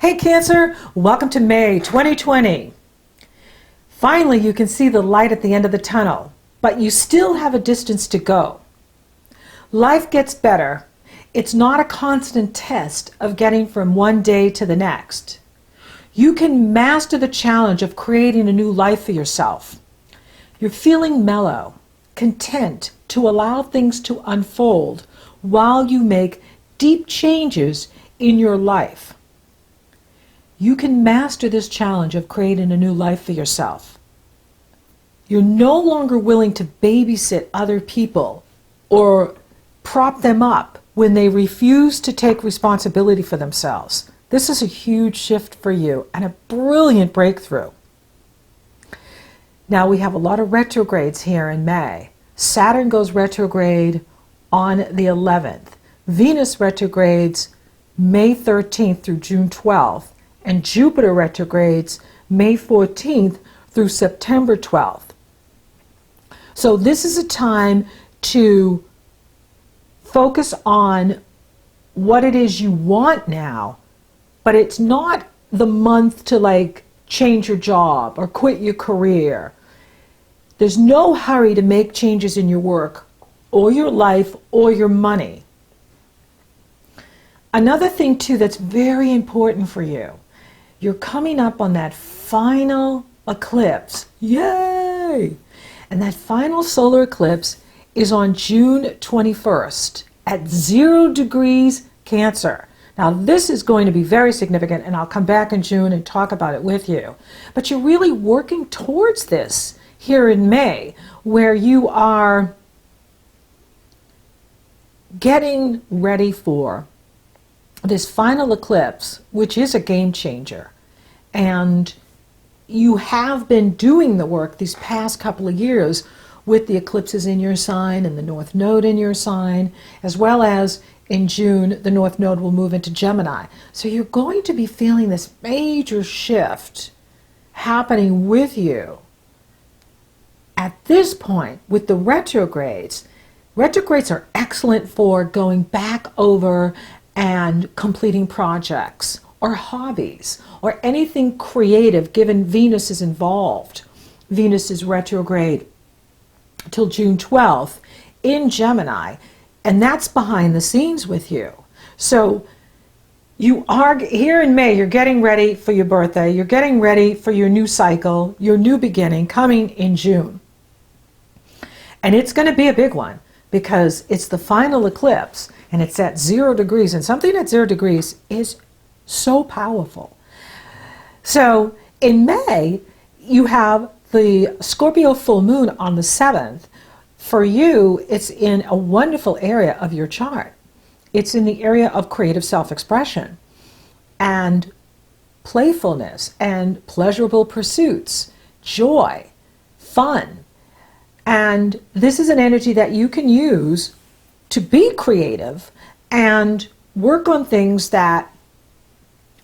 Hey Cancer, welcome to May 2020. Finally, you can see the light at the end of the tunnel, but you still have a distance to go. Life gets better. It's not a constant test of getting from one day to the next. You can master the challenge of creating a new life for yourself. You're feeling mellow, content to allow things to unfold while you make deep changes in your life. You can master this challenge of creating a new life for yourself. You're no longer willing to babysit other people or prop them up when they refuse to take responsibility for themselves. This is a huge shift for you and a brilliant breakthrough. Now we have a lot of retrogrades here in May. Saturn goes retrograde on the 11th. Venus retrogrades May 13th through June 12th. And Jupiter retrogrades May 14th through September 12th. So this is a time to focus on what it is you want now, but it's not the month to change your job or quit your career. There's no hurry to make changes in your work or your life or your money. Another thing too that's very important for you, you're coming up on that final eclipse. Yay! And that final solar eclipse is on June 21st at 0 degrees Cancer. Now this is going to be very significant, and I'll come back in June and talk about it with you. But you're really working towards this here in May, where you are getting ready for this final eclipse, which is a game changer. And you have been doing the work these past couple of years with the eclipses in your sign and the North Node in your sign, as well as in June, the North Node will move into Gemini. So you're going to be feeling this major shift happening with you. At this point, with the retrogrades, retrogrades are excellent for going back over and completing projects or hobbies or anything creative, given Venus is involved. Venus is retrograde till June 12th in Gemini, and that's behind the scenes with you. So you are here in May, you're getting ready for your birthday, you're getting ready for your new cycle, your new beginning coming in June. And it's going to be a big one because it's the final eclipse and it's at 0 degrees, and something at 0 degrees is so powerful. So in May, you have the Scorpio full moon on the 7th. For you, it's in a wonderful area of your chart. It's in the area of creative self-expression and playfulness and pleasurable pursuits, joy, fun. And this is an energy that you can use to be creative and work on things that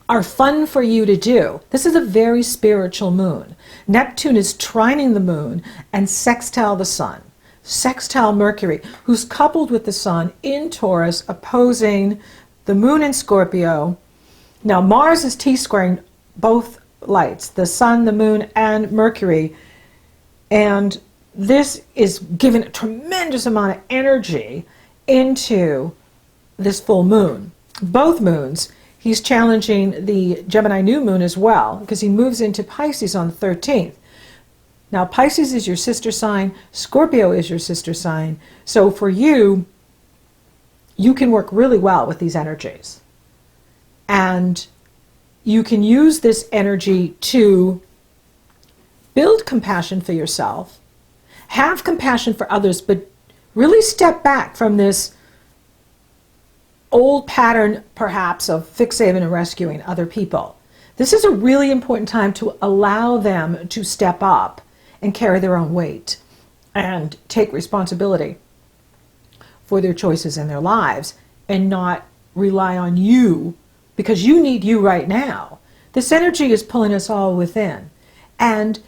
are fun for you to do. This is a very spiritual moon. Neptune is trining the moon and sextile the sun. Sextile Mercury, who's coupled with the sun in Taurus, opposing the moon in Scorpio. Now Mars is T-squaring both lights, the sun, the moon, and Mercury. And this is giving a tremendous amount of energy into this full moon. Both moons. He's challenging the Gemini new moon as well, because he moves into Pisces on the 13th. Now Pisces is your sister sign, Scorpio is your sister sign. So for you, you can work really well with these energies. And you can use this energy to build compassion for yourself, have compassion for others, but really step back from this old pattern, perhaps, of fixating and rescuing other people. This is a really important time to allow them to step up and carry their own weight and take responsibility for their choices in their lives and not rely on you because you need you right now. This energy is pulling us all within. And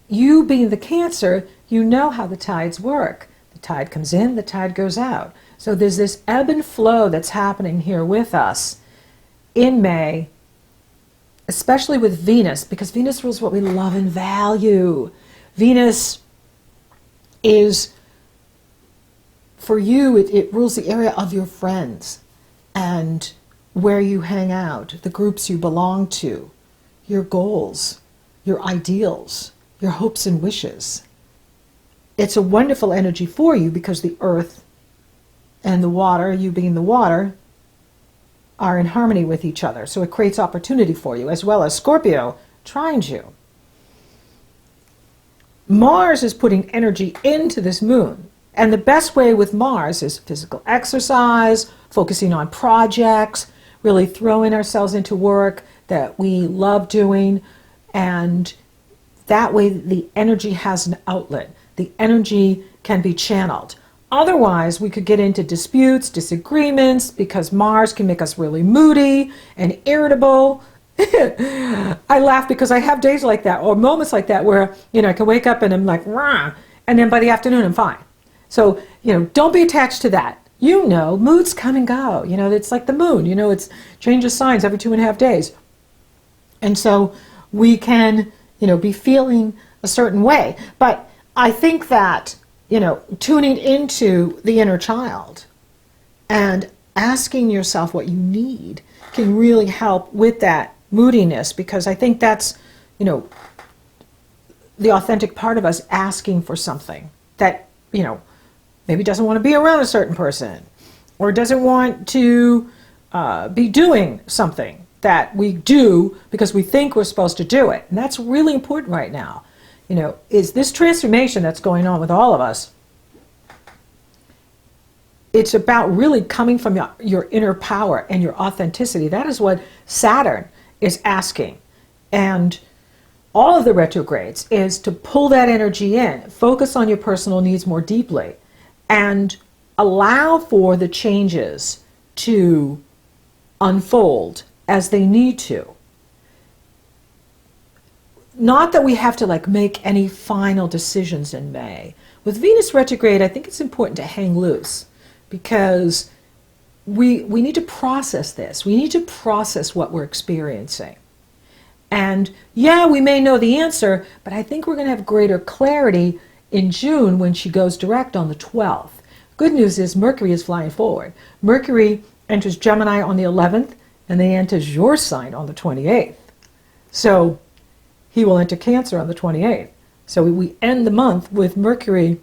you being the Cancer, you know how the tides work. The tide comes in, the tide goes out. So there's this ebb and flow that's happening here with us in May especially with Venus, because Venus rules what we love and value. Venus is, for you, it rules the area of your friends and where you hang out, the groups you belong to, your goals, your ideals, your hopes and wishes. It's a wonderful energy for you because the earth and the water, you being the water, are in harmony with each other. So it creates opportunity for you, as well as Scorpio trines you. Mars is putting energy into this moon. And the best way with Mars is physical exercise, focusing on projects, really throwing ourselves into work that we love doing. And that way the energy has an outlet. The energy can be channeled. Otherwise, we could get into disputes, disagreements, because Mars can make us really moody and irritable. I laugh because I have days like that, or moments like that, where, I can wake up and I'm like, rah, and then by the afternoon I'm fine. So, don't be attached to that. Moods come and go. It's like the moon. It's changes signs every 2.5 days. And so we can, be feeling a certain way. But I think that, tuning into the inner child and asking yourself what you need can really help with that moodiness, because I think that's, the authentic part of us asking for something that, maybe doesn't want to be around a certain person, or doesn't want to be doing something that we do because we think we're supposed to do it. And that's really important right now. Is this transformation that's going on with all of us. It's about really coming from your inner power and your authenticity. That is what Saturn is asking. And all of the retrogrades is to pull that energy in, focus on your personal needs more deeply, and allow for the changes to unfold as they need to. Not that we have to make any final decisions in May. With Venus retrograde, I think it's important to hang loose, because we need to process this. We need to process what we're experiencing. And yeah, we may know the answer, but I think we're going to have greater clarity in June when she goes direct on the 12th. Good news is Mercury is flying forward. Mercury enters Gemini on the 11th, and then enters your sign on the 28th. So he will enter Cancer on the 28th. So we end the month with Mercury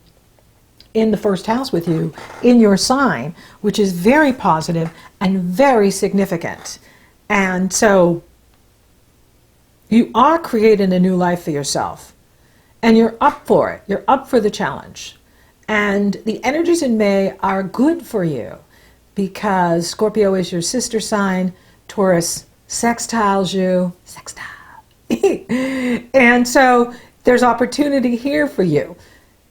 in the first house with you, in your sign, which is very positive and very significant. And so you are creating a new life for yourself. And you're up for it. You're up for the challenge. And the energies in May are good for you, because Scorpio is your sister sign, Taurus sextiles you. Sextile. And so there's opportunity here for you.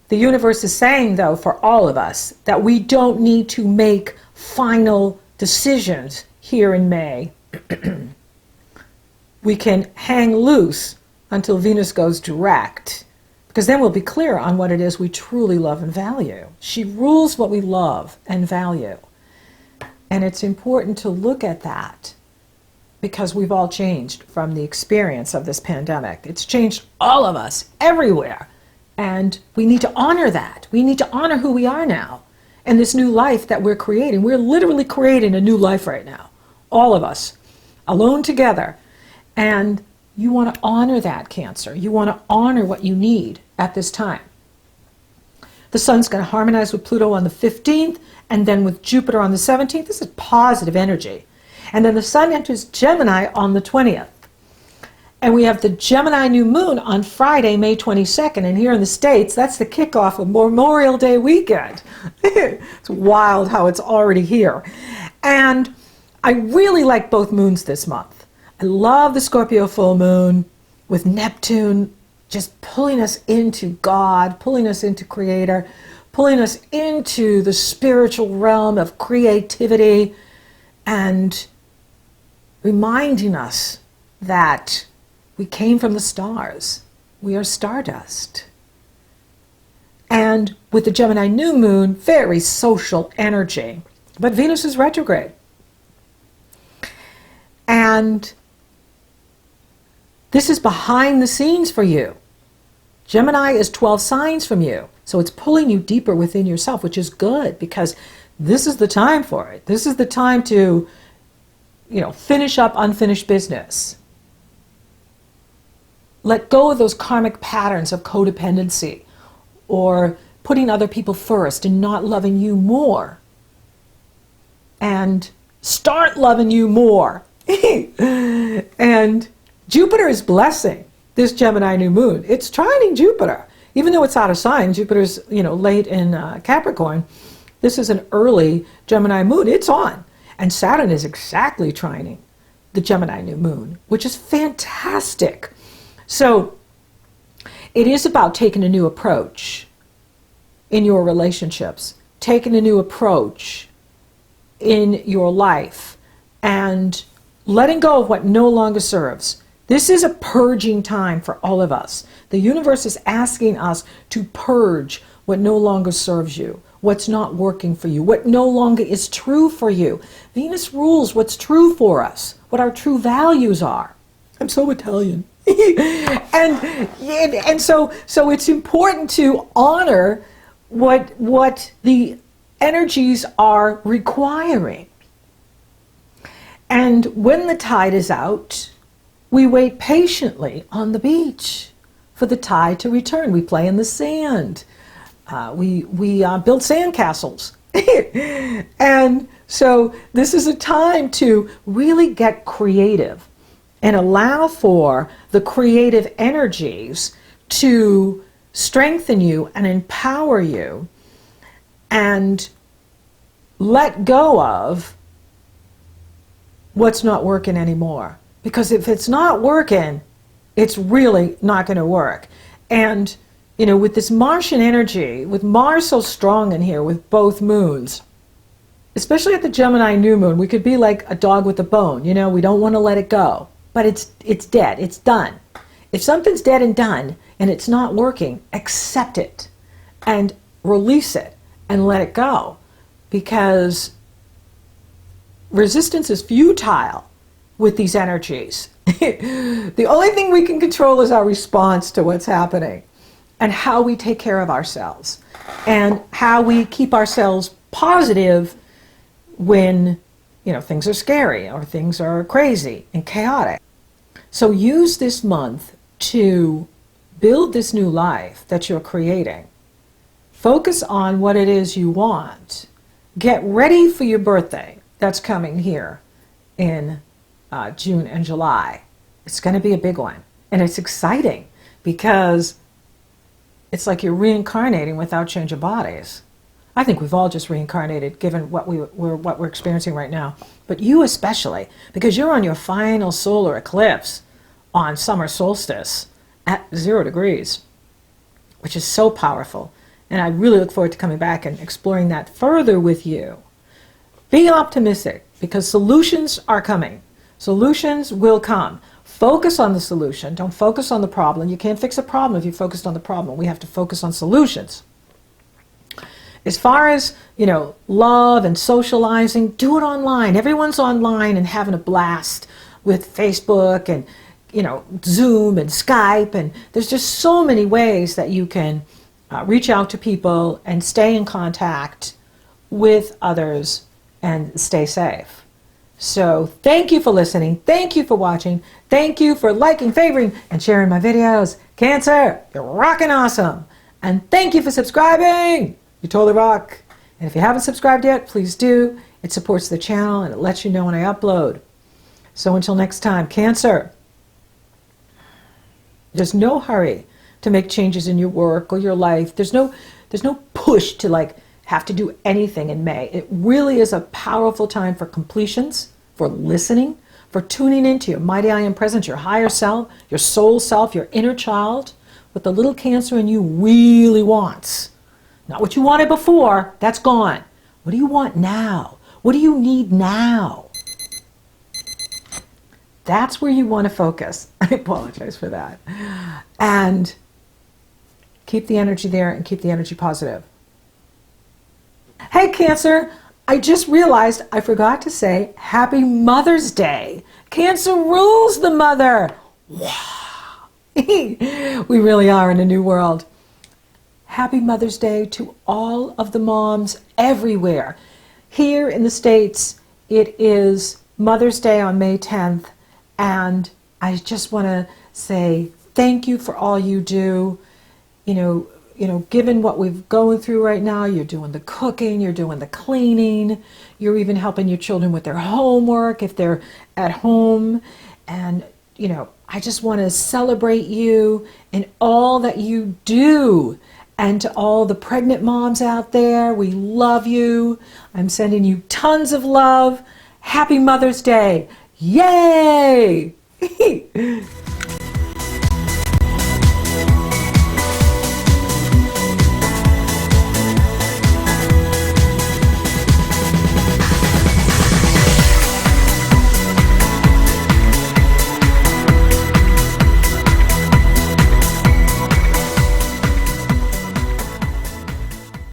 The universe is saying, though, for all of us, that we don't need to make final decisions here in May. We can hang loose until Venus goes direct, because then we'll be clear on what it is we truly love and value. She rules what we love and value. And it's important to look at that, because we've all changed from the experience of this pandemic. It's changed all of us, everywhere. And we need to honor that. We need to honor who we are now and this new life that we're creating. We're literally creating a new life right now, all of us, alone together. And you want to honor that, Cancer. You want to honor what you need at this time. The sun's going to harmonize with Pluto on the 15th, and then with Jupiter on the 17th. This is positive energy. And then the sun enters Gemini on the 20th. And we have the Gemini new moon on Friday, May 22nd. And here in the States, that's the kickoff of Memorial Day weekend. It's wild how it's already here. And I really like both moons this month. I love the Scorpio full moon with Neptune just pulling us into God, pulling us into Creator, pulling us into the spiritual realm of creativity, and reminding us that we came from the stars. We are stardust. And with the Gemini new moon, very social energy. But Venus is retrograde. And This is behind the scenes for you. Gemini is 12 signs from you. So it's pulling you deeper within yourself, which is good because this is the time for it. This is the time to, finish up unfinished business. Let go of those karmic patterns of codependency or putting other people first and not loving you more. And start loving you more. And Jupiter is blessing this Gemini new moon. It's trining Jupiter. Even though it's out of sign, Jupiter's, late in Capricorn. This is an early Gemini moon. It's on. And Saturn is exactly trining the Gemini new moon, which is fantastic. So it is about taking a new approach in your relationships, taking a new approach in your life, and letting go of what no longer serves. This is a purging time for all of us. The universe is asking us to purge what no longer serves you, what's not working for you, what no longer is true for you. Venus rules what's true for us, what our true values are. I'm so Italian. and so it's important to honor what the energies are requiring. And when the tide is out, we wait patiently on the beach for the tide to return. We play in the sand. We build sand castles. And so this is a time to really get creative and allow for the creative energies to strengthen you and empower you, and let go of what's not working anymore. Because if it's not working, it's really not going to work. And, with this Martian energy, with Mars so strong in here with both moons, especially at the Gemini new moon, we could be like a dog with a bone. We don't want to let it go. But it's dead. It's done. If something's dead and done and it's not working, accept it and release it and let it go. Because resistance is futile with these energies. The only thing we can control is our response to what's happening and how we take care of ourselves and how we keep ourselves positive when, things are scary or things are crazy and chaotic. So use this month to build this new life that you're creating. Focus on what it is you want. Get ready for your birthday that's coming here in June and July. It's going to be a big one. And it's exciting because it's like you're reincarnating without change of bodies. I think we've all just reincarnated given what we're experiencing right now. But you especially, because you're on your final solar eclipse on summer solstice at 0 degrees, which is so powerful. And I really look forward to coming back and exploring that further with you. Be optimistic because solutions are coming. Solutions will come. Focus on the solution. Don't focus on the problem. You can't fix a problem if you focused on the problem. We have to focus on solutions. As far as, love and socializing, do it online. Everyone's online and having a blast with Facebook and, Zoom and Skype. And there's just so many ways that you can reach out to people and stay in contact with others and stay safe. So thank you for listening. Thank you for watching. Thank you for liking, favoring, and sharing my videos. Cancer, you're rocking awesome. And thank you for subscribing. You totally rock. And if you haven't subscribed yet, please do. It supports the channel and it lets you know when I upload. So until next time, Cancer, there's no hurry to make changes in your work or your life. There's no push to have to do anything in May. It really is a powerful time for completions, for listening, for tuning into your mighty I am presence, your higher self, your soul self, your inner child, what the little Cancer in you really wants. Not what you wanted before, that's gone. What do you want now? What do you need now? That's where you want to focus. I apologize for that. And keep the energy there and keep the energy positive. Hey Cancer, I just realized I forgot to say Happy Mother's Day. Cancer rules the mother. Wow. We really are in a new world. Happy Mother's Day to all of the moms everywhere. Here in the States, it is Mother's Day on May 10th, and I just want to say thank you for all you do. You know, given what we're going through right now, you're doing the cooking, you're doing the cleaning, you're even helping your children with their homework if they're at home. And, you know, I just want to celebrate you and all that you do. And to all the pregnant moms out there, we love you. I'm sending you tons of love. Happy Mother's Day. Yay!